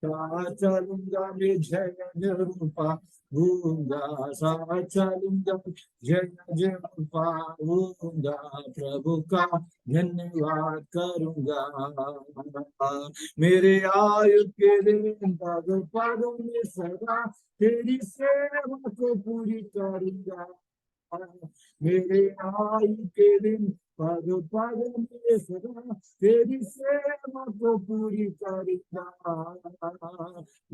साचालूंगा मैं जय जय रूपा भूंगा, साचालूंगा जय जय रूपा भूंगा, प्रभु का धन्यवाद करूंगा। मेरे आयु के दिन पग पग में सदा तेरी सेवा को पूरी करूंगा। मेरे आयु के दिन पग पग में सदा तेरी सेवा को पूरी करूंगा।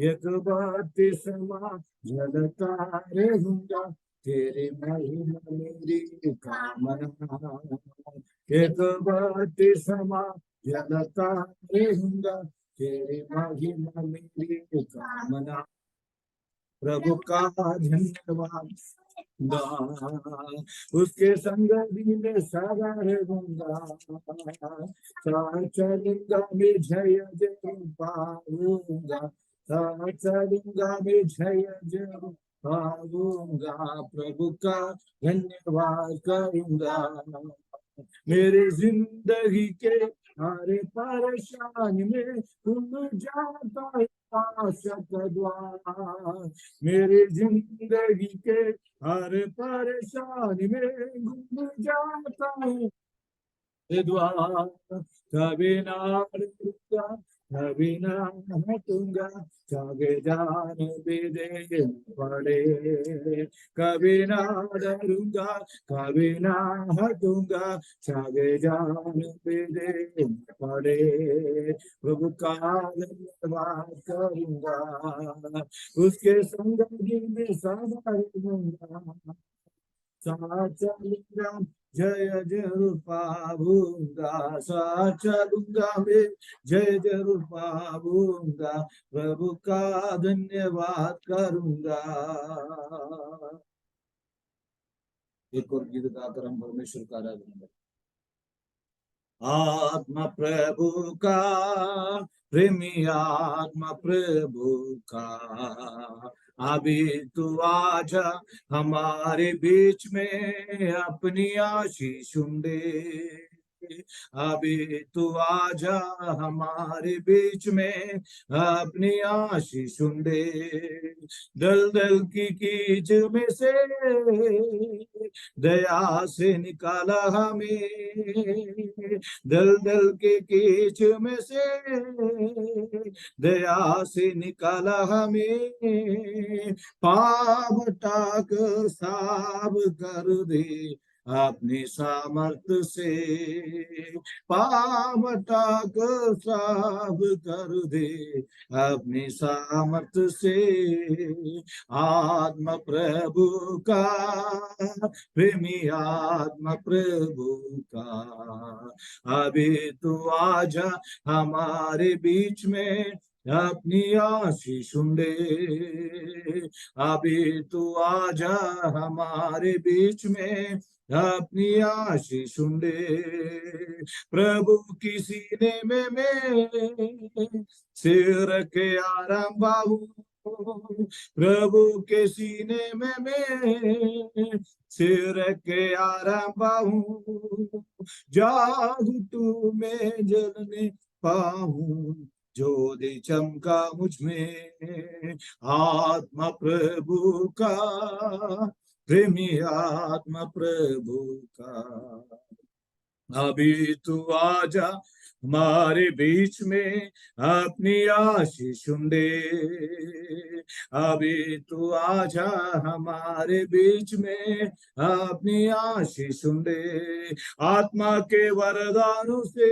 एक बात समा जलता रहूंगा, तेरे महिमा मेरी कामना। एक बात समा जलता रहूंगा, तेरे महिमा मेरी कामना। प्रभु का धन्यवाद उसके संग भी मैं सदा रहूंगा। चलूंगा मैं जय जय पाऊंगा, चलूंगा मैं जय जय पाऊंगा, प्रभु का धन्यवाद करूंगा। मेरे जिंदगी के हर परेशानी में खुल जाता है आशा का द्वार। मेरे जिंदगी के हर परेशानी में खुल जाता है द्वार। कभी ना डरूंगा, कभी ना हटूंगा, चाहे जान भी दे पड़े। कभी ना डरूंगा, कभी ना हटूंगा, चाहे जान भी दे पड़े। प्रभु का धन्यवाद करूंगा, उसके संग में सदा रहूंगा। साचालूंगा जय जय रूपा भूंगा, साचालूंगा मैं जय जय रूपा भूंगा, प्रभु का धन्यवाद करूंगा। एक और गीत गाकर हम परमेश्वर का आराधना करें। आत्मा प्रभु का, प्रेमी आत्मा प्रभु का, अभी तू आजा हमारे बीच में अपनी आशीष दे। अभी तू आजा हमारे बीच में अपनी आशीष दे। दल दल की कीच में से दया से निकाला हमें, दल दल के कीच में से दया से निकाला हमें। पाप टाक साफ कर दे अपनी सामर्थ्य से, पाप टाक साफ कर दे अपनी सामर्थ्य से। आत्मा प्रभु का, प्रेमी आत्मा प्रभु का, अभी तू आजा हमारे बीच में अपनी आशीष दे। अभी तू आजा हमारे बीच में अपनी आशीष दे। प्रभु की सीने में मैं सिर के आराम बाहू, प्रभु के सीने में मैं सिर के आराम बाहू, जाग तू में जलने पाऊं, ज्योति चमका मुझ में। आत्मा प्रभु का, प्रेमी आत्मा प्रभु का, अभी तू आजा हमारे बीच में अपनी आशीष दे। अभी तू आजा हमारे बीच में अपनी आशीष दे। आत्मा के वरदानों से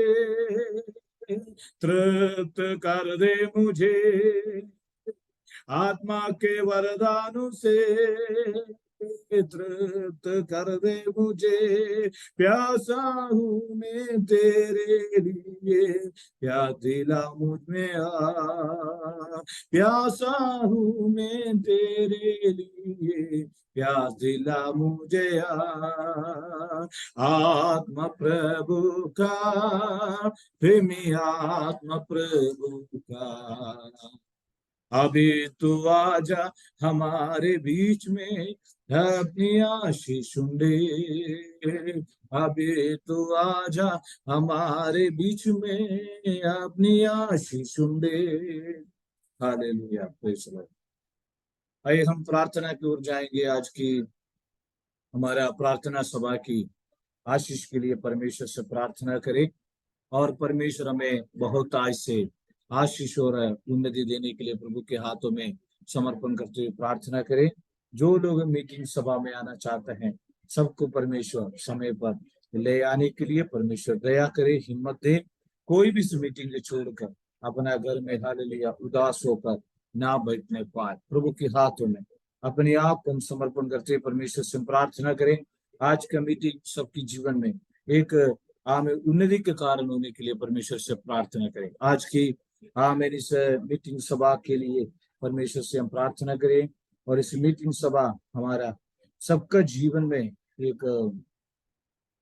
तृप्त कर दे मुझे, आत्मा के वरदानों से तृप्त कर दे मुझे। प्यासा हूँ मैं तेरे लिए, प्यास दिला मुझ में आ। प्यासा हूँ मैं तेरे लिए, प्यास दिला मुझे आ। आत्मा प्रभु का, प्रेमी आत्मा प्रभु का, अभी तू आजा हमारे बीच में अपनी आशीष दे, अभी तू आजा हमारे बीच में अपनी आशीष दे। Hallelujah, praise the Lord. आइए हम प्रार्थना की ओर जाएंगे। आज की हमारा प्रार्थना सभा की आशीष के लिए परमेश्वर से प्रार्थना करें और परमेश्वर हमें बहुत आज से आशीष और उन्नति देने के लिए प्रभु के हाथों में समर्पण करते हुए प्रार्थना करें। जो लोग मीटिंग सभा में आना चाहते हैं सबको परमेश्वर समय पर ले आने के लिए परमेश्वर दया करे, हिम्मत दे। कोई भी इस मीटिंग को छोड़कर अपना घर में हालेलुया उदास होकर ना बैठने पाए। प्रभु के हाथों में अपने आप को हम समर्पण करते हुए परमेश्वर से प्रार्थना करें। आज का मीटिंग सबके जीवन में एक आमें उन्नति के कारण होने के लिए परमेश्वर से प्रार्थना करें। आज की आमें इस मीटिंग सभा के लिए परमेश्वर से हम प्रार्थना करें और इस मीटिंग सभा हमारा सबका जीवन में एक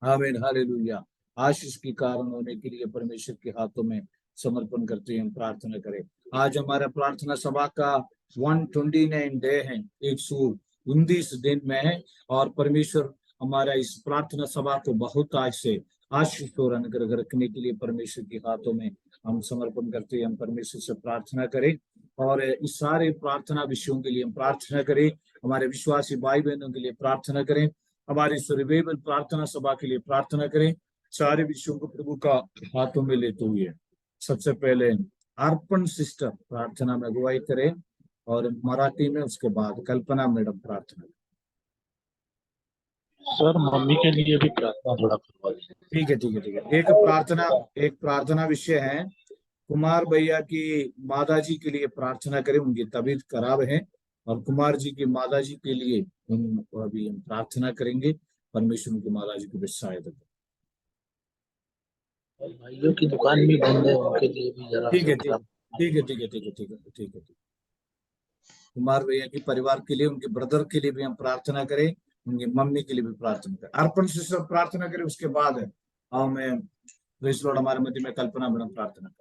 आमीन हालेलुया आशीष के कारण होने के लिए परमेश्वर के हाथों में समर्पण करते हुए हम प्रार्थना करें। आज हमारा प्रार्थना सभा का 129 डे है, 129 दिन में है और परमेश्वर हमारा इस प्रार्थना सभा को बहुत आज से आशीष और अनुग्रह रखने के लिए परमेश्वर के हाथों में हम समर्पण करते हुए हम परमेश्वर से प्रार्थना करें और इस सारे प्रार्थना विषयों के लिए हम प्रार्थना करें। हमारे विश्वासी भाई बहनों के लिए प्रार्थना करें, हमारी सर्वाइवल प्रार्थना सभा के लिए प्रार्थना करें। सारे विषयों को प्रभु का हाथों में लेते हुए सबसे पहले अर्पण सिस्टर प्रार्थना में अगुवाई करें और मराठी में उसके बाद कल्पना मैडम प्रार्थना। सर मम्मी के लिए भी प्रार्थना थोड़ा करवा दीजिए। ठीक है ठीक है ठीक है। एक प्रार्थना विषय है कुमार भैया की माता जी के लिए प्रार्थना करें। उनकी तबीयत खराब है और कुमार जी की माता जी के लिए अभी हम प्रार्थना करेंगे। परमेश्वर उनकी माता जी को भी सहायता करें। भाइयों की दुकान भी बंद है, उनके लिए भी जरा ठीक है सा ठीक है ठीक है ठीक है ठीक है ठीक है ठीक है। कुमार भैया के परिवार के लिए, उनके ब्रदर के लिए भी हम प्रार्थना करें, उनकी मम्मी के लिए भी प्रार्थना करें। अर्पण से सब प्रार्थना करें, उसके बाद हमें प्रेज़ द लॉर्ड हमारे मध्य में कल्पना मैडम प्रार्थना करें।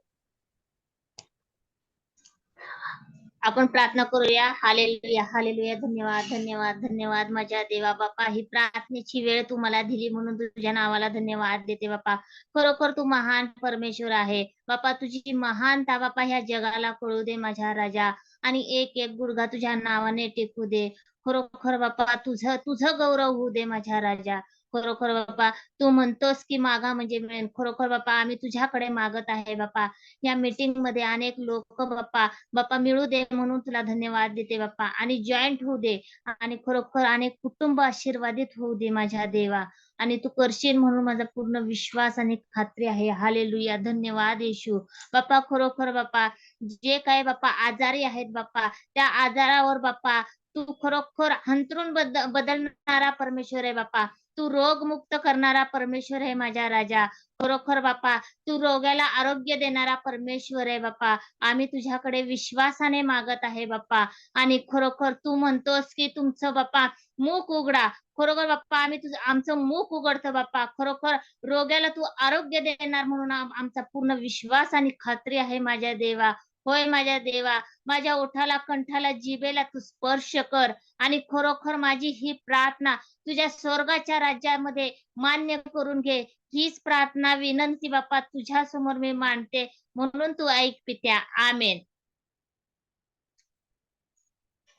आपण प्रार्थना करूया। Hallelujah hallelujah. धन्यवाद धन्यवाद धन्यवाद माझ्या देवा बापा, ही प्रार्थनेची वेळ तू मला दिली म्हणून तुझ्या नावाला धन्यवाद देते बापा। खरोखर तू महान परमेश्वर आहे बापा, तुझी महानता बापा ह्या जगाला कळू दे माझ्या राजा, आणि एक एक गुडघा तुझ्या नावाने टेकू दे। खरोखर बापा तुझं तुझं गौरव होऊ दे माझ्या राजा। खरोखर बापा तू म्हणतोस की मागा म्हणजे मिळेल। खरोखर बापा आम्ही तुझ्याकडे मागत आहे बापा। या मीटिंग मध्ये अनेक लोक बापा बापा मिळू दे म्हणून तुला धन्यवाद देते बापा, आणि जॉईंट होऊ दे, आणि खरोखर अनेक कुटुंब आशीर्वादित होऊ दे माझ्या देवा, आणि तू करशील म्हणून माझा पूर्ण विश्वास आणि खात्री आहे। हालेलुया धन्यवाद येशू बापा। खरोखर बापा जे काय बापा आजारी आहेत बापा, त्या आजारावर बापा तू खरोखर अंतरून बदलणारा परमेश्वर आहे बापा। तू रोगमुक्त करणारा परमेश्वर आहे माझ्या राजा। खरोखर बापा तू रोगाला आरोग्य देणारा परमेश्वर आहे बापा। आम्ही तुझ्याकडे विश्वासाने मागत आहे बापा, आणि खरोखर तू म्हणतोस की तुमचं बापा मुख उघडा। खरोखर बाप्पा आम्ही तुझं आमचं मुख उघडतो बाप्पा। खरोखर रोग्याला तू आरोग्य देणार म्हणून आमचा पूर्ण विश्वास आणि खात्री आहे माझ्या देवा। होय माझ्या देवा, माझ्या ओठाला कंठाला जिभेला तू स्पर्श कर, आणि खरोखर माझी ही प्रार्थना तुझ्या स्वर्गाच्या राज्यामध्ये मान्य करून घे। हीच प्रार्थना विनंती बाप्पा तुझ्या समोर मी मांडते, म्हणून तू ऐक पित्या। आमेन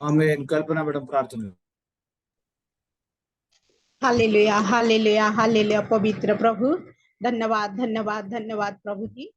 आमेन। कल्पना मैडम प्रार्थना। Hallelujah hallelujah hallelujah. पवित्र प्रभु धन्यवाद धन्यवाद धन्यवाद प्रभु जी।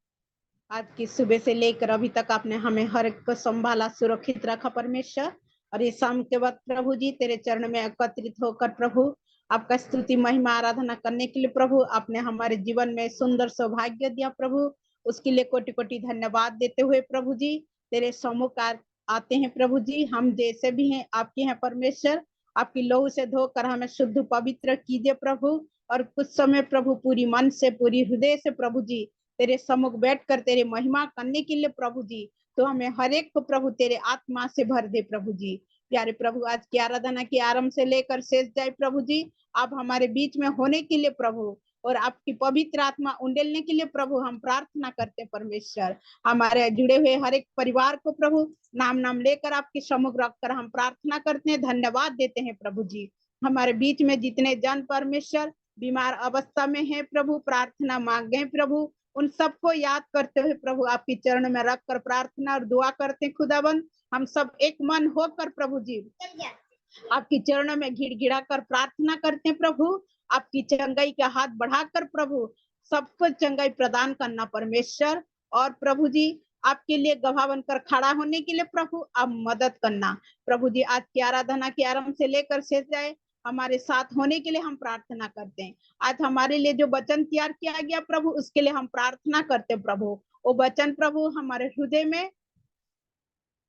आज की सुबह से लेकर अभी तक आपने हमें हर एक को संभाला, सुरक्षित रखा परमेश्वर। और ये शाम के वक्त प्रभु जी तेरे चरण में एकत्रित होकर प्रभु आपका स्तुति महिमा आराधना करने के लिए प्रभु आपने हमारे जीवन में सुंदर सौभाग्य दिया प्रभु, उसके लिए कोटि कोटि धन्यवाद देते हुए प्रभु जी तेरे सम्मुख आते हैं प्रभु जी। हम जैसे भी हैं आपके हैं परमेश्वर, आपकी लहू से धोकर हमें शुद्ध पवित्र कीजिए प्रभु। और कुछ समय प्रभु पूरी मन से पूरी हृदय से प्रभु जी तेरे सम्मुख बैठकर तेरे महिमा करने के लिए प्रभु जी, तो हमें हर एक को प्रभु तेरे आत्मा से भर दे प्रभु जी। प्यारे प्रभु आज की आराधना की आरंभ से लेकर शेष जाए प्रभु जी, आप हमारे बीच में होने के लिए प्रभु और आपकी पवित्र आत्मा उंडेलने के लिए प्रभु हम प्रार्थना करते हैं परमेश्वर। हमारे जुड़े हुए हर एक परिवार को प्रभु नाम नाम लेकर आपके सम्मुख रखकर हम प्रार्थना करते हैं, धन्यवाद देते हैं प्रभु जी। हमारे बीच में जितने जन परमेश्वर बीमार अवस्था में है प्रभु, प्रार्थना मांगे हैं प्रभु, उन सबको याद करते हुए प्रभु आपकी चरण में रखकर प्रार्थना और दुआ करते हैं खुदाबंद। हम सब एक मन होकर प्रभु जी आपकी चरणों में गिड़गिड़ा कर प्रार्थना करते हैं प्रभु। आपकी चंगाई का हाथ बढ़ाकर प्रभु सबको चंगाई प्रदान करना परमेश्वर। और प्रभु जी आपके लिए गवाह बनकर खड़ा होने के लिए प्रभु आप मदद करना प्रभु जी। आज की आराधना के आरंभ से लेकर शेष जाए हमारे साथ होने के लिए हम प्रार्थना करते हैं। आज हमारे लिए जो वचन तैयार किया गया प्रभु उसके लिए हम प्रार्थना करते हैं प्रभु। वो वचन प्रभु हमारे हृदय में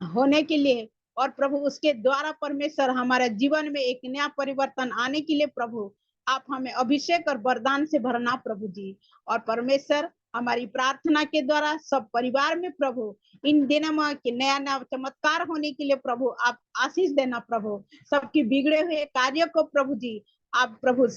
होने के लिए और प्रभु उसके द्वारा परमेश्वर हमारे जीवन में एक नया परिवर्तन आने के लिए प्रभु आप हमें अभिषेक और वरदान से भरना प्रभु जी। और परमेश्वर हमारी प्रार्थना के द्वारा सब परिवार में प्रभु इन दिनों में नया नया चमत्कार होने के लिए प्रभु आप आशीष देना प्रभु। सबकी बिगड़े हुए कार्य को प्रभु जी आप प्रभु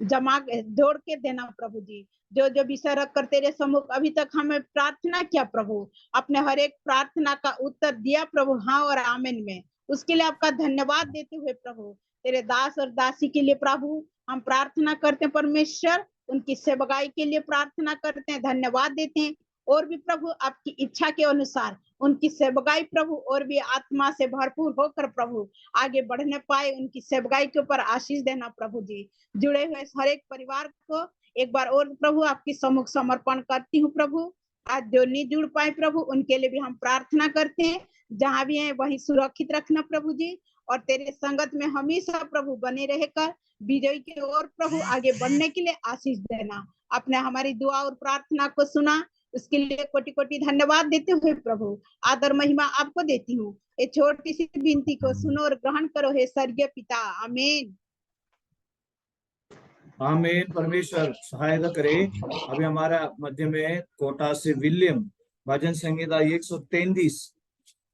जमा जोड़ के देना प्रभु जी। जो जो विषय रखकर तेरे सम्मुख अभी तक हमें प्रार्थना किया प्रभु, अपने हर एक प्रार्थना का उत्तर दिया प्रभु हाँ और आमीन में, उसके लिए आपका धन्यवाद देते हुए प्रभु तेरे दास और दासी के लिए प्रभु हम प्रार्थना करते हैं परमेश्वर। उनकी सेवकाई के लिए प्रार्थना करते हैं, धन्यवाद देते हैं। और भी प्रभु आपकी इच्छा के अनुसार उनकी सेवकाई प्रभु और भी आत्मा से भरपूर होकर प्रभु आगे बढ़ने पाए, उनकी सेवकाई के ऊपर आशीष देना प्रभु जी। जुड़े हुए हर एक परिवार को एक बार और प्रभु आपकी सम्मुख समर्पण करती हूँ प्रभु। आज जो नहीं जुड़ पाए प्रभु उनके लिए भी हम प्रार्थना करते हैं, जहाँ भी है वहीं सुरक्षित रखना प्रभु जी। और तेरे संगत में हमेशा प्रभु बने रहकर विजय की ओर प्रभु आगे बढ़ने के लिए आशीष देना। आपने हमारी दुआ और प्रार्थना को सुना, उसके लिए कोटि कोटि धन्यवाद देते हुए प्रभु आदर महिमा आपको देती हूँ। ये छोटी सी विनती को सुनो और ग्रहण करो हे स्वर्गीय पिता, आमीन। आमीन। परमेश्वर सहायता करे। अभी हमारा मध्य में कोटा से विलियम भजन संहिता 133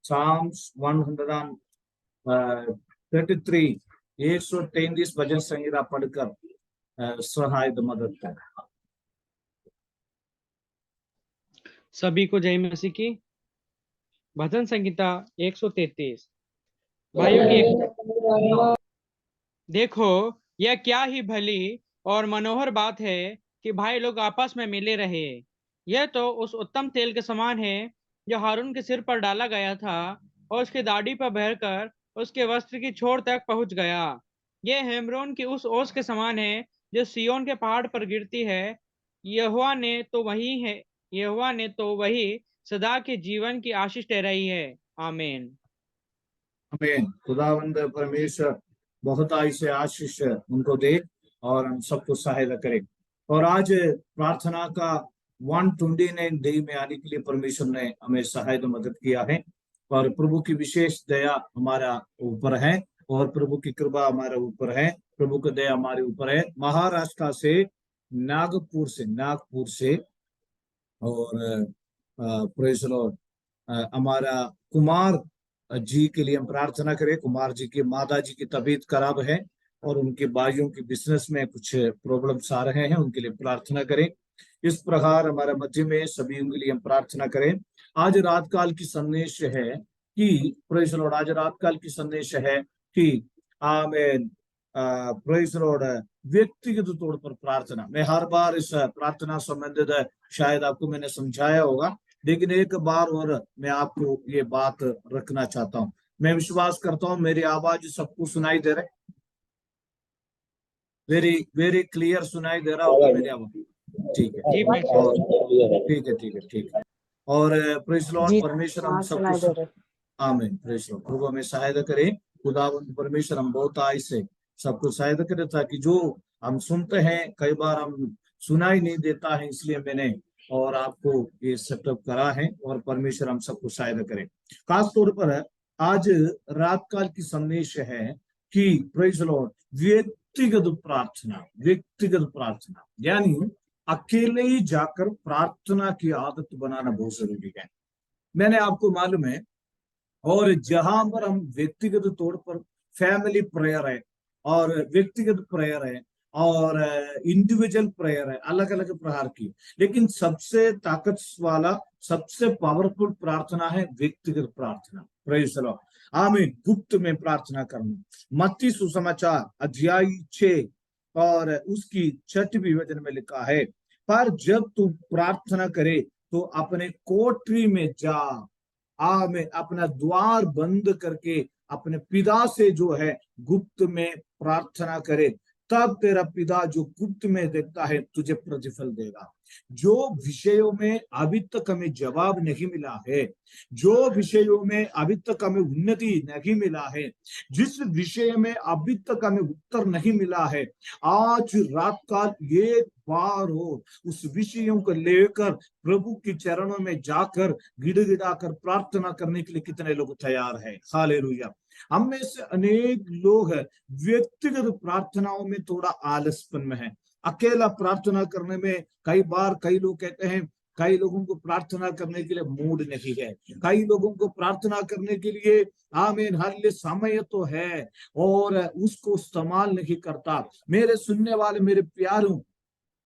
Psalms 133 133 भजन संहिता पढ़कर सहायता मदद कर। सभी को जय मसीह की। भजन संहिता 133। भाइयों की देखो यह क्या ही भली और मनोहर बात है कि भाई लोग आपस में मिले रहे। यह तो उस उत्तम तेल के समान है जो हारून के सिर पर डाला गया था और उसकी दाढ़ी पर बहकर उसके वस्त्र की छोर तक पहुंच गया। यह हेमरोन की उस ओस के समान है जो सियोन के पहाड़ पर गिरती है। यहोवा ने तो वही सदा के जीवन की आशीष ठहराई है। आमीन। आमीन। खुदावंद परमेश्वर बहुत ऐसे आशीष उनको दे और हम सबको सहायता करें। और आज प्रार्थना का 129 डे में आने के लिए परमेश्वर ने हमें सहायता मदद किया है और प्रभु की विशेष दया हमारा ऊपर है और प्रभु की कृपा हमारे ऊपर है, प्रभु की दया हमारे ऊपर है। महाराष्ट्र से नागपुर से और प्रेज़ लॉर्ड हमारा कुमार जी के लिए हम प्रार्थना करें। कुमार जी की माता जी की तबीयत खराब है और उनके भाइयों की बिजनेस में कुछ प्रॉब्लम्स आ रहे हैं, उनके लिए प्रार्थना करें। इस प्रकार हमारे मध्य में सभी के लिए हम प्रार्थना करें। आज रात काल की संदेश है कि प्रेज़ लॉर्ड, आज रात काल की संदेश है कि आमीन प्रेज़ लॉर्ड व्यक्तिगत तौर पर प्रार्थना। मैं हर बार इस प्रार्थना संबंधित शायद आपको मैंने समझाया होगा, लेकिन एक बार और मैं आपको ये बात रखना चाहता हूँ। मैं विश्वास करता हूँ मेरी आवाज सबको सुनाई दे रहा है, वेरी क्लियर सुनाई दे रहा होगा मेरी आवाज? ठीक है, ठीक है। और प्रेज़ लॉर्ड परमेश्वर हम सबको आमीन। प्रेज़ लॉर्ड प्रभु हमें सहायता करे। खुदावंद परमेश्वर हम बहुत ऐसे सबको सहायता करे ताकि जो हम सुनते हैं कई बार हम सुनाई नहीं देता है, इसलिए मैंने और आपको ये सेटअप करा है और परमेश्वर हम सबको सहायता करें। खास तौर पर आज रात काल की संदेश है कि प्रेज़ लॉर्ड व्यक्तिगत प्रार्थना यानी अकेले ही जाकर प्रार्थना की आदत बनाना बहुत जरूरी है। मैंने आपको मालूम है, और जहां पर हम व्यक्तिगत तौर पर फैमिली प्रेयर है और व्यक्तिगत प्रेयर है और इंडिविजुअल प्रेयर है, अलग अलग प्रकार की। लेकिन सबसे ताकत वाला, सबसे पावरफुल प्रार्थना है व्यक्तिगत प्रार्थना। प्रेज़ द लॉर्ड, आमीन। गुप्त में प्रार्थना करना। मत्ती सुसमाचार अध्याय 6 और उसकी 6वीं वचन में लिखा है, पर जब तू प्रार्थना करे तो अपने कोठरी में जा, आमीन, अपना द्वार बंद करके अपने पिता से जो है गुप्त में प्रार्थना करे, तब तेरा पिता जो गुप्त में देखता है तुझे प्रतिफल देगा। जो विषयों में अभी तक हमें जवाब नहीं मिला है, जो विषयों में अभी तक हमें उन्नति नहीं मिला है, जिस विषय में अभी तक हमें उत्तर नहीं मिला है, आज रात का एक बार हो उस विषयों को लेकर प्रभु के चरणों में जाकर गिड़गिड़ाकर प्रार्थना करने के लिए कितने लोग तैयार हैं? हालेलुया। हम में से अनेक लोग व्यक्तिगत प्रार्थनाओं में थोड़ा आलसपन में है। अकेला प्रार्थना करने में कई बार कई लोग कहते हैं, कई लोगों को प्रार्थना करने के लिए मूड नहीं है, कई लोगों को प्रार्थना करने के लिए आमीन हालेलुया समय तो है और उसको इस्तेमाल नहीं करता। मेरे सुनने वाले मेरे प्यारों,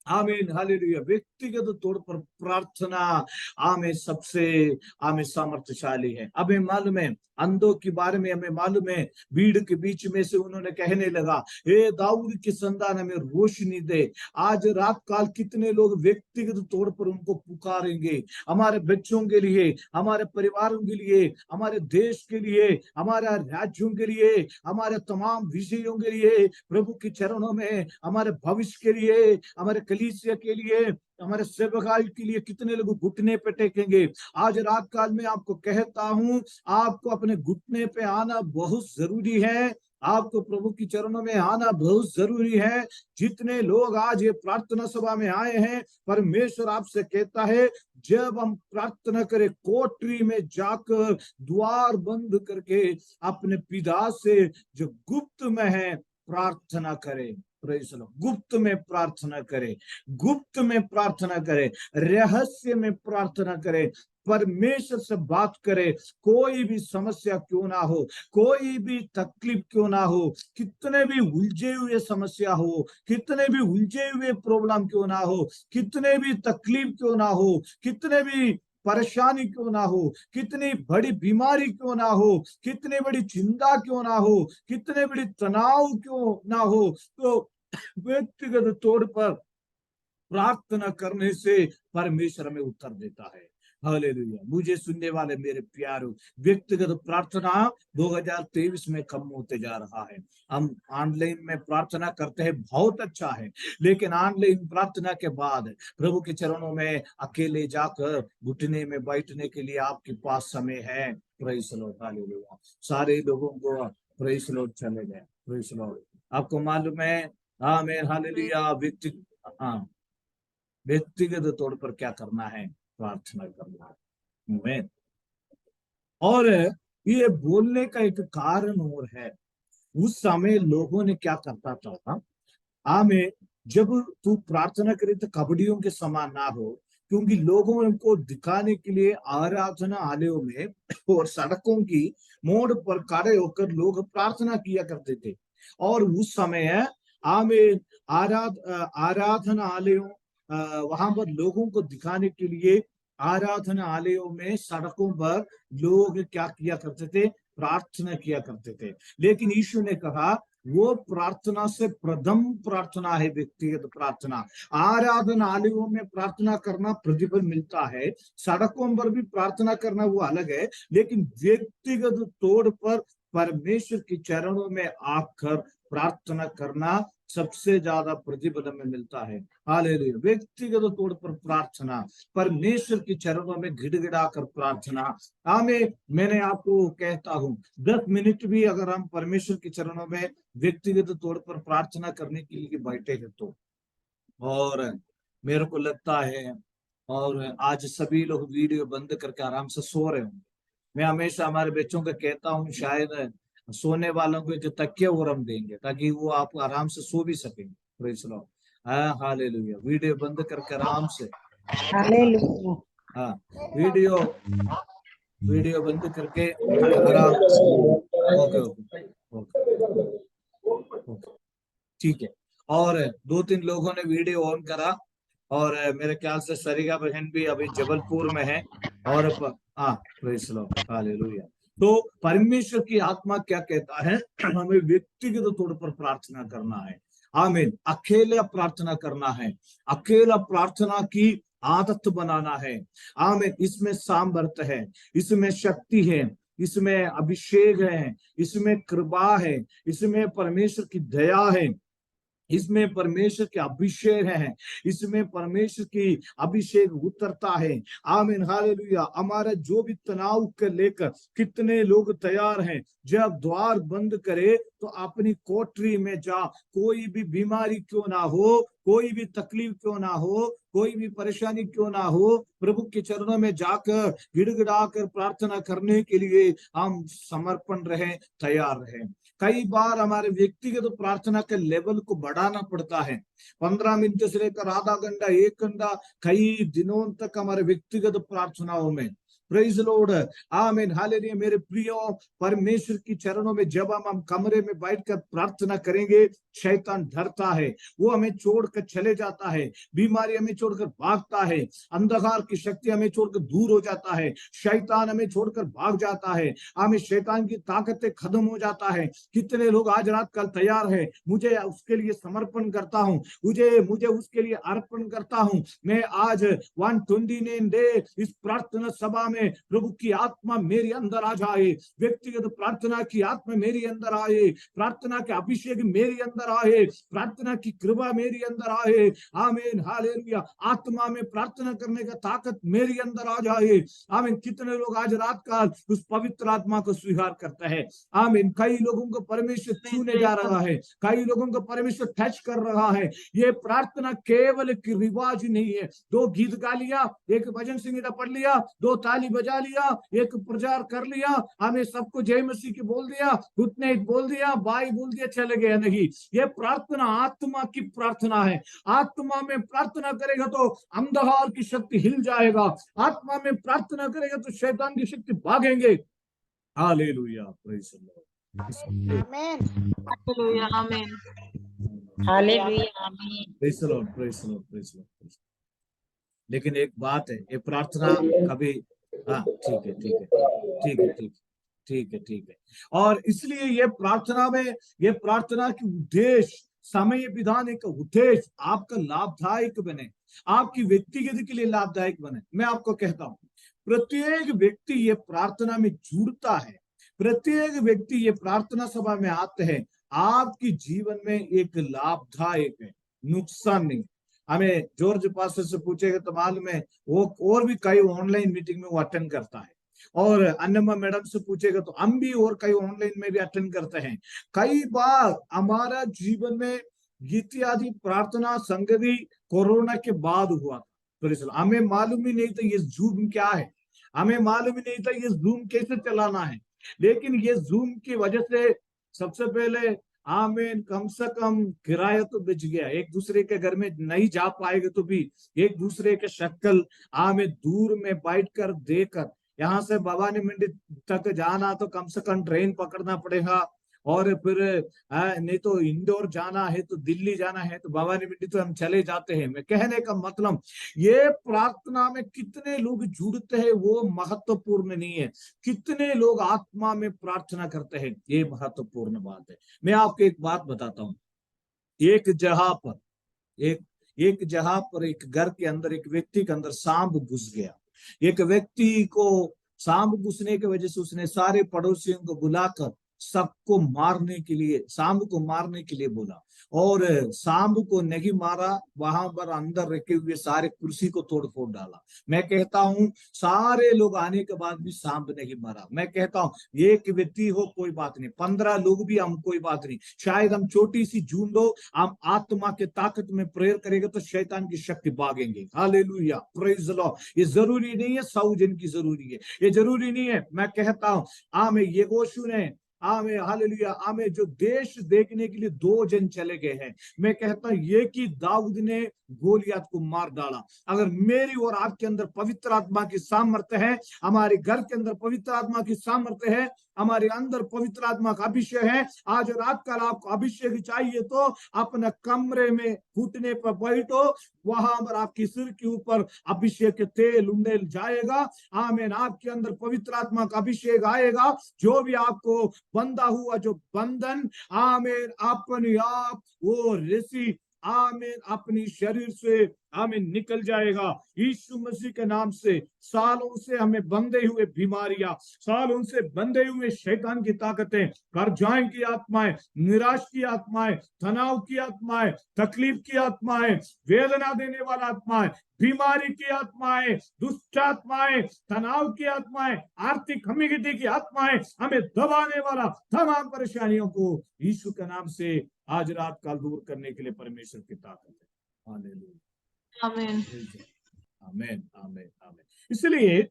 आमीन हालेलुया, व्यक्तिगत तौर पर प्रार्थना आमीन सबसे आमीन सामर्थ्यशाली है। हमें मालूम है, अंधों के बारे में हमें मालूम है, भीड़ के बीच में से उन्होंने कहने लगा, हे दाऊद की संतान हमें रोशनी दे। आज रात काल कितने लोग व्यक्तिगत तौर पर उनको पुकारेंगे, हमारे बच्चों के लिए, हमारे परिवारों के लिए, हमारे देश के लिए, हमारे राज्यों के लिए, हमारे तमाम विषयों के लिए, प्रभु के चरणों में हमारे भविष्य के लिए, हमारे कलीसिया के लिए, हमारे सेवकाई के लिए कितने लोग घुटने पे टेकेंगे। आज रात काल में आपको कहता हूं, आपको अपने घुटने पे आना बहुत जरूरी है, आपको प्रभु की चरणों में आना बहुत जरूरी है। जितने लोग आज ये प्रार्थना सभा में आए हैं, परमेश्वर आपसे कहता है, जब हम प्रार्थना करें कोठरी में जाकर द्वार बंद करके अपने पिता से जो गुप्त में है प्रार्थना करें। गुप्त में प्रार्थना करे, गुप्त में प्रार्थना करे, रहस्य में प्रार्थना करे, परमेश्वर से बात करे। कोई भी समस्या क्यों ना हो, कोई भी तकलीफ क्यों ना हो, कितने भी उलझे हुए समस्या हो, कितने भी उलझे हुए प्रॉब्लम क्यों ना हो, कितने भी तकलीफ क्यों ना हो, कितने भी परेशानी क्यों ना हो, कितनी बड़ी बीमारी क्यों ना हो, कितनी बड़ी चिंता क्यों ना हो, कितने बड़ी तनाव क्यों ना हो, तो व्यक्तिगत तौर पर प्रार्थना करने से परमेश्वर हमें उत्तर देता है। हालेलुया। मुझे सुनने वाले मेरे प्यारों, व्यक्तिगत प्रार्थना 2023 में कम होते जा रहा है। हम ऑनलाइन में प्रार्थना करते हैं, बहुत अच्छा है, लेकिन ऑनलाइन प्रार्थना के बाद प्रभु के चरणों में अकेले जाकर घुटने में बैठने के लिए आपके पास समय है। Praise the Lord, hallelujah. सारे लोगों को प्रेज़ द लॉर्ड चले गए। Praise the Lord. आपको मालूम है, आमीन हालेलुया, व्यक्तिगत तौर पर क्या करना है? प्रार्थना करना है। आमीन। और ये बोलने का एक कारण और है, उस समय लोगों ने क्या करता था, आमीन, जब तू प्रार्थना करे तो कबड्डियों के समान ना हो, क्योंकि लोगों को दिखाने के लिए आराधना आलयों में और सड़कों की मोड़ पर खड़े होकर लोग प्रार्थना किया करते थे। और उस समय आमीन आराधनालयों वहां पर लोगों को दिखाने के लिए आराधनालयों में सड़कों पर लोग क्या किया करते थे? प्रार्थना किया करते थे। लेकिन यीशु ने कहा, वो प्रार्थना से प्रथम प्रार्थना है व्यक्तिगत प्रार्थना। आराधनालयों में प्रार्थना करना प्रतिफल मिलता है, सड़कों पर भी प्रार्थना करना वो अलग है, लेकिन व्यक्तिगत तौर पर परमेश्वर के चरणों में आकर प्रार्थना करना सबसे ज्यादा प्रतिफल में मिलता है। हालेलुया। व्यक्तिगत तौर पर प्रार्थना, परमेश्वर के चरणों में गिड़गिड़ा कर प्रार्थना। आमीन। मैंने आपको कहता हूं, 10 मिनट भी अगर हम परमेश्वर के चरणों में व्यक्तिगत तौर पर प्रार्थना करने के लिए बैठे हैं तो, और मेरे को लगता है, और आज सभी लोग वीडियो बंद करके आराम से सो रहे होंगे। मैं हमेशा हमारे बच्चों को कहता हूँ, शायद सोने वालों को एक तकिया और हम देंगे ताकि वो आप आराम से सो भी सकेंगे। Praise the Lord. Hallelujah. Video बंद करके आराम से, हालेलुया। हाँ, वीडियो बंद करके आराम से। ओके ओके ओके, ठीक है। और 2-3 लोगों ने वीडियो ऑन करा, और मेरे ख्याल से सरिगा बहन भी अभी जबलपुर में है। और प्रेज़ द लॉर्ड, हालेलुया। तो परमेश्वर की आत्मा क्या कहता है, हमें व्यक्तिगत तौर पर प्रार्थना करना है। आमीन। अकेला प्रार्थना करना है, अकेला प्रार्थना की आदत बनाना है। आमीन। इसमें सामर्थ्य है, इसमें शक्ति है, इसमें अभिषेक है, इसमें कृपा है, इसमें परमेश्वर की दया है, इसमें परमेश्वर के अभिषेक है, इसमें परमेश्वर की अभिषेक उतरता है। आमीन, हालेलुया। हमारा जो भी तनाव के लेकर कितने लोग तैयार हैं, जब द्वार बंद करे तो अपनी कोठरी में जा, कोई भी बीमारी क्यों ना हो, कोई भी तकलीफ क्यों ना हो, कोई भी परेशानी क्यों ना हो, प्रभु के चरणों में जाकर गिड़गिड़ा कर प्रार्थना करने के लिए हम समर्पण रहे, तैयार रहे। कई बार हमारे व्यक्तिगत प्रार्थना के लेवल को बढ़ाना पड़ता है। 15 मिनट से लेकर आधा घंटा, 1 घंटा, कई दिनों तक हमारे व्यक्तिगत प्रार्थनाओं में। प्रेज लॉर्ड, आमीन, हालेलुया। मेरे प्रियो, परमेश्वर की चरणों में जब हम कमरे में बैठकर प्रार्थना करेंगे, शैतान डरता है, वो हमें छोड़कर चले जाता है, बीमारी हमें छोड़कर भागता है, अंधकार की शक्ति हमें छोड़कर दूर हो जाता है, शैतान हमें छोड़कर भाग जाता है, हमें शैतान की ताकतें खत्म हो जाता है। कितने लोग आज रात कल तैयार है, मुझे उसके लिए समर्पण करता हूँ, मुझे उसके लिए अर्पण करता हूँ। मैं आज 129 डे इस प्रार्थना सभा में प्रभु की आत्मा मेरे अंदर आ जाए, व्यक्तिगत प्रार्थना की आत्मा मेरे अंदर आए, प्रार्थना के अभिषेक मेरे अंदर आए, प्रार्थना की कृपा मेरे अंदर आए। आमीन, हालेलुया। आत्मा में प्रार्थना करने का ताकत मेरे अंदर आ जाए। आमीन। कितने लोग आज रात का उस पवित्र आत्मा को स्वीकार करते हैं। आमीन। कई लोगों को परमेश्वर छूने जा रहा है, कई लोगों को परमेश्वर टच कर रहा है। ये प्रार्थना केवल एक रिवाज नहीं है, 2 गीत गा लिया, एक भजन संगीता पढ़ लिया, 2 ताली बजा लिया, एक प्रचार कर लिया, हमें सबको जय मसीह की बोल दिया, घुटने बोल दिया, बाई बोल दिया, चले गए। नहीं, ये प्रार्थना आत्मा की प्रार्थना है। आत्मा में प्रार्थना करेगा तो अंधकार की शक्ति हिल जाएगा, आत्मा में प्रार्थना करेगा तो शैतान की शक्ति भागेंगे। Hallelujah, praise the Lord. Amen, hallelujah, amen, hallelujah, amen. Praise the Lord, praise the Lord, praise the Lord. लेकिन एक बात है, ये प्रार्थना कभी, ठीक है, ठीक है, ठीक है, ठीक है, ठीक है, ठीक है। और इसलिए ये प्रार्थना में, ये प्रार्थना की उद्देश्य, समय बिताने का उद्देश्य आपका लाभदायक बने, आपकी व्यक्तिगत के लिए लाभदायक बने। मैं आपको कहता हूं, प्रत्येक व्यक्ति ये प्रार्थना में जुड़ता है, प्रत्येक व्यक्ति ये प्रार्थना सभा में आते हैं, आपकी जीवन में एक लाभदायक है, नुकसान नहीं। हमें जॉर्ज पास्टर से पूछेगा तो मालूम है, वो और भी कई ऑनलाइन मीटिंग में वो अटेंड करता है, और अन्नमा मैडम से पूछेगा तो हम भी और कई ऑनलाइन में भी अटेंड करते हैं। कई बार हमारा जीवन में इत्यादि प्रार्थना संगति कोरोना के बाद हुआ था, तो हमें मालूम ही नहीं था ये जूम क्या है, हमें मालूम ही नहीं था ये जूम कैसे चलाना है। लेकिन ये जूम की वजह से सबसे पहले, आमीन, कम से कम किराया तो बच गया, एक दूसरे के घर में नहीं जा पाएगा तो भी एक दूसरे के शक्ल, आमीन, दूर में बैठकर देखकर, यहाँ से भवानी मंडी तक जाना तो कम से कम ट्रेन पकड़ना पड़ेगा, और फिर नहीं तो इंदौर जाना है तो दिल्ली जाना है तो भवानी मंडी तो हम चले जाते हैं। मैं कहने का मतलब, ये प्रार्थना में कितने लोग जुड़ते हैं वो महत्वपूर्ण नहीं है, कितने लोग आत्मा में प्रार्थना करते हैं ये महत्वपूर्ण बात है। मैं आपको एक बात बताता हूँ, एक जगह पर एक घर के अंदर एक व्यक्ति के अंदर सांप घुस गया। एक व्यक्ति को सांप घुसने की वजह से उसने सारे पड़ोसियों को बुलाकर सबको मारने के लिए, सांप को मारने के लिए बोला, और सांप को नहीं मारा, वहां पर अंदर रखे हुए सारे कुर्सी को तोड़ फोड़ डाला। मैं कहता हूं सारे लोग आने के बाद भी सांप नहीं मारा। मैं कहता हूं एक व्यक्ति हो कोई बात नहीं, 15 लोग भी हम कोई बात नहीं, शायद हम छोटी सी झुंड हो, हम आत्मा के ताकत में प्रेयर करेंगे तो शैतान की शक्ति भागेंगे। Hallelujah, praise the Lord. ये जरूरी नहीं है 100 जन की जरूरी है, ये जरूरी नहीं है। मैं कहता हूं आमें यहोशू ने, आमें, हालेलुया, आमें, जो देश देखने के लिए 2 जन चले गए हैं, मैं कहता हूं ये कि दाऊद ने गोलियत को मार डाला। अगर मेरी और आपके अंदर पवित्र आत्मा की सामर्थ्य है, हमारे घर के अंदर पवित्र आत्मा की सामर्थ्य है, हमारे अंदर पवित्र आत्मा का अभिषेक है। आज रात कल आपको अभिषेक चाहिए तो अपने कमरे में घुटने पर बैठो, वहां पर आपकी सिर के ऊपर अभिषेक के तेल उंडेल जाएगा। आमीन। आपके अंदर पवित्र आत्मा का अभिषेक आएगा। जो भी आपको बंधा हुआ जो बंधन, आमीन, अपने आप वो ऋषि आमीन अपनी शरीर से आमीन निकल जाएगा यीशु मसीह के नाम से। सालों से हमें बंधे हुए बीमारियां, सालों से बंधे हुए शैतान की ताकतें, कर्जाएं की आत्माएं, निराश की आत्माएं, तनाव की आत्माएं, तकलीफ की आत्माएं, वेदना देने वाला आत्माएं, बीमारी की आत्माएं, दुष्ट आत्माएं, तनाव की आत्माएं, आर्थिक कमिटी की आत्माएं, हमें दबाने वाला तमाम परेशानियों को यीशु के नाम से आज रात काल दूर करने के लिए परमेश्वर की ताकत है। हालेलुया, आमीन। आमीन, आमीन, आमीन। इसलिए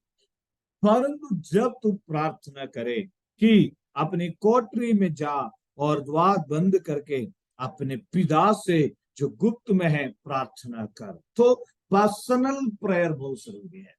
परंतु जब तू प्रार्थना करे कि अपनी कोठरी में जा और द्वार बंद करके अपने पिता से जो गुप्त में है प्रार्थना कर। तो पर्सनल प्रेयर बहुत जरूरी है।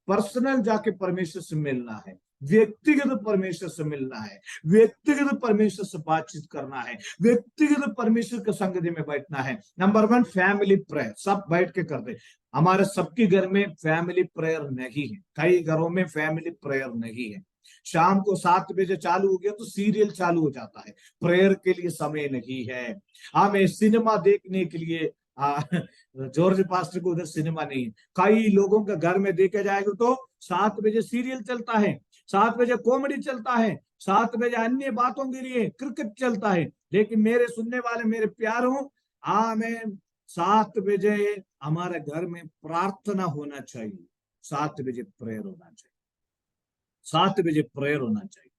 पर्सनल जाके परमेश्वर से मिलना है, व्यक्तिगत परमेश्वर से मिलना है, व्यक्तिगत परमेश्वर से बातचीत करना है, व्यक्तिगत परमेश्वर के संगति में बैठना है। नंबर 1 फैमिली प्रेयर, सब बैठ के करते। हमारे सबके घर में फैमिली प्रेयर नहीं है, कई घरों में फैमिली प्रेयर नहीं है। शाम को 7 बजे चालू हो गया तो सीरियल चालू हो जाता है, प्रेयर के लिए समय नहीं है। हमें सिनेमा देखने के लिए जॉर्ज पास्टर को उधर सिनेमा नहीं है। कई लोगों के घर में देखा जाएगा तो 7 बजे सीरियल चलता है, 7 बजे कॉमेडी चलता है, 7 बजे अन्य बातों के लिए क्रिकेट चलता है। लेकिन मेरे सुनने वाले मेरे प्यारों, मैं 7 बजे हमारे घर में प्रार्थना होना चाहिए, 7 बजे प्रेयर होना चाहिए, 7 बजे प्रेयर होना चाहिए।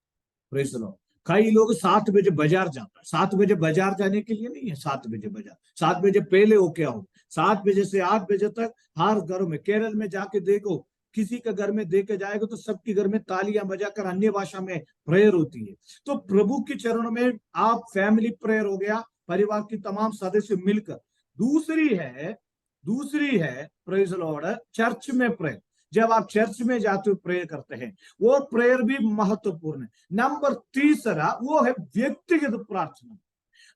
Praise the Lord. कई लोग 7 बजे बाजार जाता है, 7 बजे बाजार जाने के लिए नहीं है, 7 बजे बाजार, 7 बजे पहले हो क्या हो, 7 बजे से 8 बजे तक हर घर में, केरल में जाके देखो, किसी का घर में देखे जाएगा तो सबके घर में तालियां बजाकर अन्य भाषा में प्रेयर होती है। तो प्रभु के चरणों में आप फैमिली प्रेयर हो गया, परिवार की तमाम सदस्य मिलकर। दूसरी है प्रेज़ द लॉर्ड चर्च में प्रेयर। जब आप चर्च में जाते हो प्रेयर करते हैं, वो प्रेयर भी महत्वपूर्ण है। नंबर 3 वो है व्यक्तिगत प्रार्थना।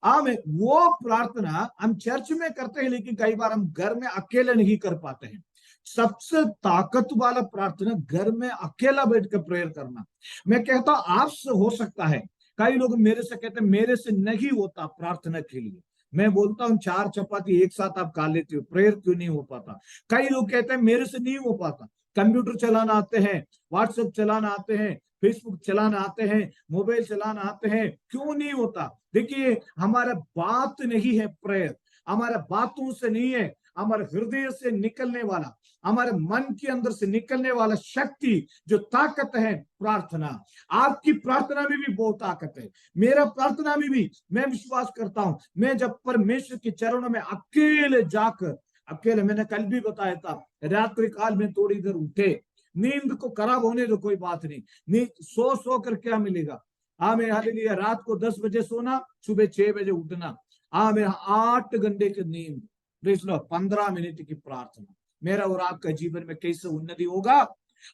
आमीन। वो प्रार्थना हम चर्च में करते हैं, लेकिन कई बार हम घर में अकेले नहीं कर पाते हैं। सबसे ताकत वाला प्रार्थना घर में अकेला बैठकर प्रेयर करना। मैं कहता हूं आपसे हो सकता है, कई लोग मेरे से कहते हैं मेरे से नहीं होता प्रार्थना के लिए। मैं बोलता हूँ 4 चपाती एक साथ आप खा लेते हो, प्रेयर क्यों नहीं हो पाता? कई लोग कहते हैं मेरे से नहीं हो पाता। कंप्यूटर चलाना आते हैं, व्हाट्सएप चलाना आते हैं, फेसबुक चलाना आते हैं, मोबाइल चलाना आते हैं, क्यों नहीं होता? देखिए, हमारा बात नहीं है प्रेयर, हमारा बातों से नहीं है, हमारे हृदय से निकलने वाला, हमारे मन के अंदर से निकलने वाला शक्ति जो ताकत है प्रार्थना। आपकी प्रार्थना में भी बहुत ताकत है, मेरा प्रार्थना में भी। मैं विश्वास करता हूं, मैं जब परमेश्वर के चरणों में अकेले जाकर, अकेले, मैंने कल भी बताया था, रात्रि काल में थोड़ी देर उठे, नींद को खराब होने दो, कोई बात नहीं, नींद सो कर क्या मिलेगा? आमीन, हालेलुया। रात को 10 बजे सोना, सुबह 6 बजे उठना, आमीन, 8 घंटे की नींद, 15 मिनट की प्रार्थना। मेरा और आपका जीवन में कैसे उन्नति होगा?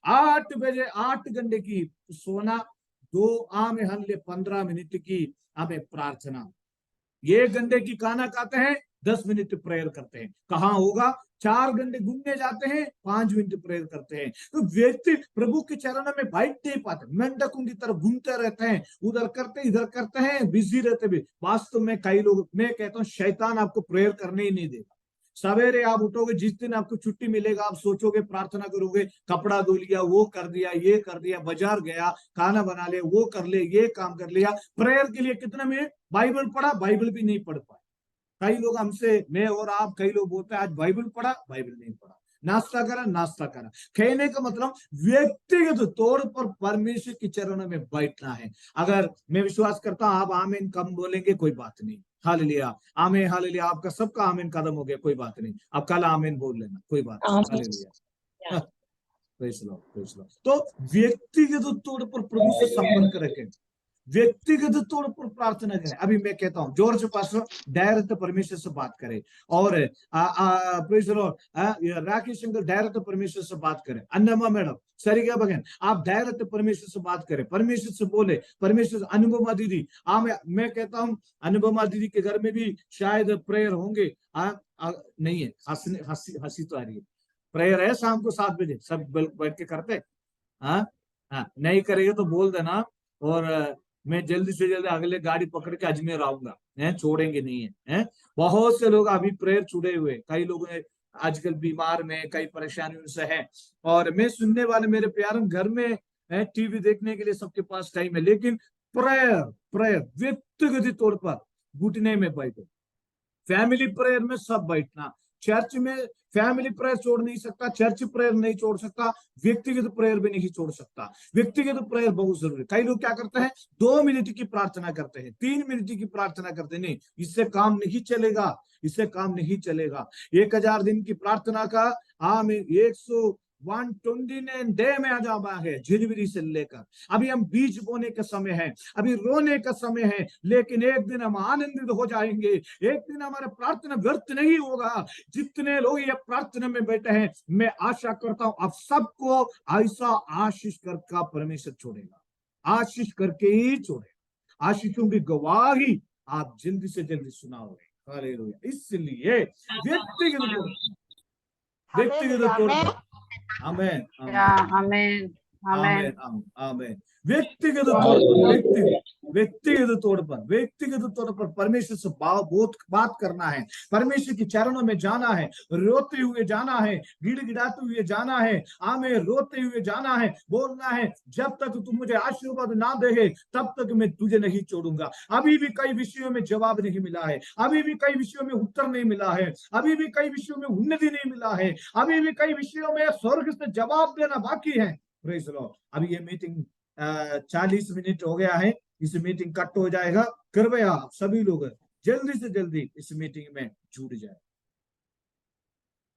8 बजे 8 घंटे की सोना, 15 मिनट की हमें प्रार्थना, 1 घंटे की खाना खाते हैं, 10 मिनट प्रेयर करते हैं। कहाँ होगा? 4 घंटे घूमने जाते हैं, 5 मिनट प्रेयर करते हैं। तो व्यक्ति प्रभु के चरणों में बैठ नहीं पाते, मेंढकों की तरफ घूमते रहते हैं, उधर करते इधर करते हैं, बिजी रहते भी। वास्तव में कई लोग, मैं कहता हूँ शैतान आपको प्रेयर करने ही नहीं देगा। सवेरे आप उठोगे, जिस दिन आपको छुट्टी मिलेगा, आप सोचोगे प्रार्थना करोगे, कपड़ा धो लिया, वो कर दिया, ये कर दिया, बाजार गया, खाना बना लिया, वो कर ले, ये काम कर लिया। प्रेयर के लिए कितना मिनट? बाइबल पढ़ा, बाइबल भी नहीं पढ़ पाए। कई लोग हमसे, मैं और आप, कई लोग बोलते हैं आज बाइबल पढ़ा, बाइबल नहीं पढ़ा, नाश्ता करा, नाश्ता करा। कहने का मतलब व्यक्तिगत तौर पर परमेश्वर के चरणों में बैठना है। अगर मैं विश्वास करता हूं आप आमीन कम बोलेंगे, कोई बात नहीं, हालेलुया, आमीन, हालेलुया। आपका सबका आमीन कदम हो गया, कोई बात नहीं, आप कल आमीन बोल लेना, कोई बात नहीं, hallelujah. Praise the Lord, praise the Lord. तो व्यक्तिगत तौर पर प्रभु से संपर्क रखें, व्यक्तिगत तौर पर प्रार्थना करें। अभी मैं कहता हूँ जोर से पास्टर, डायरेक्ट परमेश्वर से बात करें। और praise the Lord, Rakesh uncle direct परमेश्वर से बात करें। अन्नमा मैडम, सरिगा बहन, आप डायरेक्ट परमेश्वर से बात करें, परमेश्वर से बोले, परमेश्वर से। अनुपमा दीदी, मैं कहता हूँ अनुपमा दीदी के घर में भी शायद प्रेयर होंगे। नहीं है, हंसी तो आ रही है। प्रेयर है शाम को 7 बजे, सब बैठ के करते। हाँ हाँ, नहीं करेगा तो बोल देना। और मैं जल्दी से जल्दी अगले गाड़ी पकड़ के अजमेर आऊंगा, छोड़ेंगे नहीं है। बहुत से लोग अभी प्रेयर छुड़े हुए, कई लोग आजकल बीमार में, कई परेशानियों से है। और मैं सुनने वाले मेरे प्यारे घर में टीवी देखने के लिए सबके पास टाइम है, लेकिन प्रेयर प्रेयर व्यक्तिगत तौर पर घुटने में बैठो। फैमिली प्रेयर में सब बैठना। चर्च में फैमिली प्रेयर छोड़ नहीं सकता, चर्च प्रेयर नहीं छोड़ सकता, व्यक्तिगत प्रेयर भी नहीं छोड़ सकता। व्यक्तिगत प्रेयर बहुत जरूरी। कई लोग क्या करते हैं, 2 मिनट की प्रार्थना करते हैं, 3 मिनट की प्रार्थना करते हैं। नहीं, इससे काम नहीं चलेगा, इससे काम नहीं चलेगा। 1000 दिन की प्रार्थना का 129 डे में आ जावा है, जनवरी से लेकर। अभी हम बीज बोने का समय है, अभी रोने का समय है, लेकिन एक दिन हम आनंदित हो जाएंगे। एक दिन हमारा प्रार्थना व्यर्थ नहीं होगा। जितने लोग ये प्रार्थना में बैठे हैं, मैं आशा करता हूं आप सबको ऐसा आशीष करके परमेश्वर छोड़ेगा, आशीष करके ही छोड़ेगा। आशीषों की गवाही आप जल्दी से जल्दी सुनाओगे। हालेलुया। इसलिए व्यक्तिगत तौर पर आमेन आमेन आमेन आमेन। व्यक्तिगत तौर पर, व्यक्तिगत तौर पर परमेश्वर से बहुत बात करना है। परमेश्वर के चरणों में जाना है, रोते हुए जाना है, गिड़गिड़ाते हुए जाना है। आमेन। रोते हुए जाना है, बोलना है, जब तक तू मुझे आशीर्वाद ना दे तब तक मैं तुझे नहीं छोड़ूंगा। अभी भी कई विषयों में जवाब नहीं मिला है, अभी भी कई विषयों में उत्तर नहीं मिला है, अभी भी कई विषयों में उन्नति नहीं मिला है, अभी भी कई विषयों में स्वर्ग से जवाब देना बाकी है। Praise the Lord. अभी ये मीटिंग 40 मिनट हो गया है, इस मीटिंग कट हो जाएगा। कृपया सभी लोग जल्दी से जल्दी इस मीटिंग में जुड़ जाए।